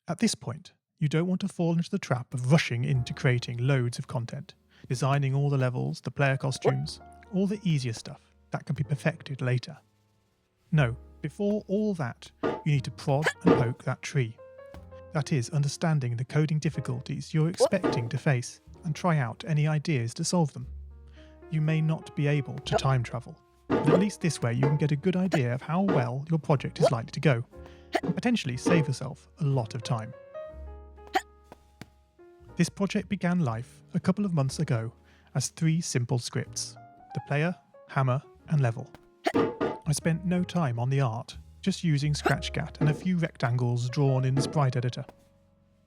At this point, you don't want to fall into the trap of rushing into creating loads of content, designing all the levels, the player costumes, all the easier stuff that can be perfected later. No, before all that, you need to prod and poke that tree. That is, understanding the coding difficulties you're expecting to face and try out any ideas to solve them. You may not be able to time travel, but at least this way you can get a good idea of how well your project is likely to go, and potentially save yourself a lot of time. This project began life a couple of months ago as 3 simple scripts: the player, hammer, and level. I spent no time on the art, just using ScratchGat and a few rectangles drawn in the sprite editor.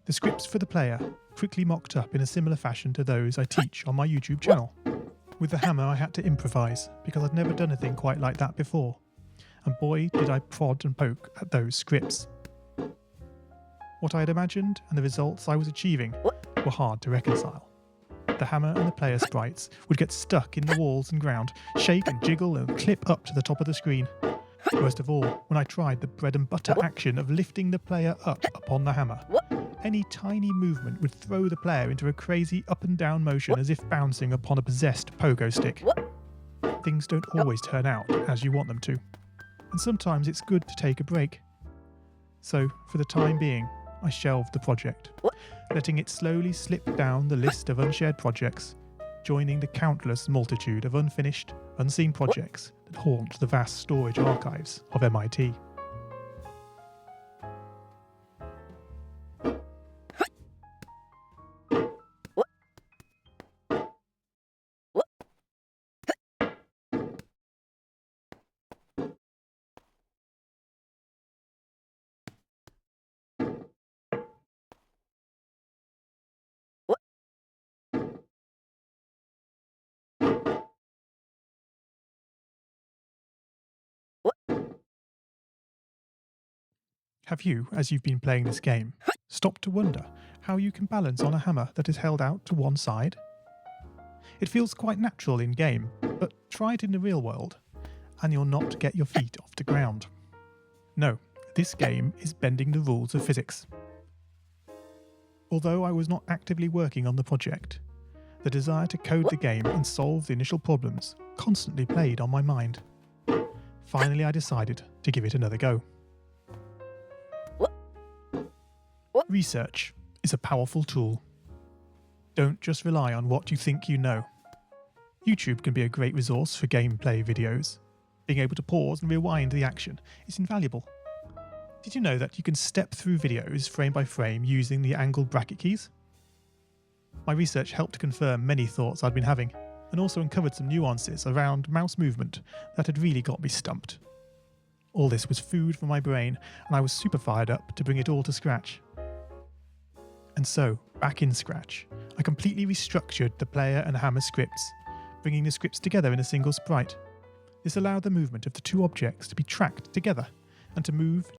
The scripts for the player quickly mocked up in a similar fashion to those I teach on my YouTube channel. With the hammer I had to improvise because I'd never done a thing quite like that before, and boy did I prod and poke at those scripts. What I had imagined and the results I was achieving were hard to reconcile. The hammer and the player sprites would get stuck in the walls and ground, shake and jiggle and clip up to the top of the screen. Worst of all, when I tried the bread and butter action of lifting the player up upon the hammer, any tiny movement would throw the player into a crazy up and down motion as if bouncing upon a possessed pogo stick. Things don't always turn out as you want them to, and sometimes it's good to take a break. So, for the time being, I shelved the project, letting it slowly slip down the list of unshared projects, joining the countless multitude of unfinished, unseen projects that haunt the vast storage archives of MIT. Have you, as you've been playing this game, stopped to wonder how you can balance on a hammer that is held out to one side? It feels quite natural in game, but try it in the real world, and you'll not get your feet off the ground. No, this game is bending the rules of physics. Although I was not actively working on the project, the desire to code the game and solve the initial problems constantly played on my mind. Finally, I decided to give it another go. Research is a powerful tool. Don't just rely on what you think you know. YouTube can be a great resource for gameplay videos. Being able to pause and rewind the action is invaluable. Did you know that you can step through videos frame by frame using the angled bracket keys? My research helped confirm many thoughts I'd been having, and also uncovered some nuances around mouse movement that had really got me stumped. All this was food for my brain, and I was super fired up to bring it all to scratch. And so, back in Scratch, I completely restructured the player and hammer scripts, bringing the scripts together in a single sprite. This allowed the movement of the 2 objects to be tracked together and to move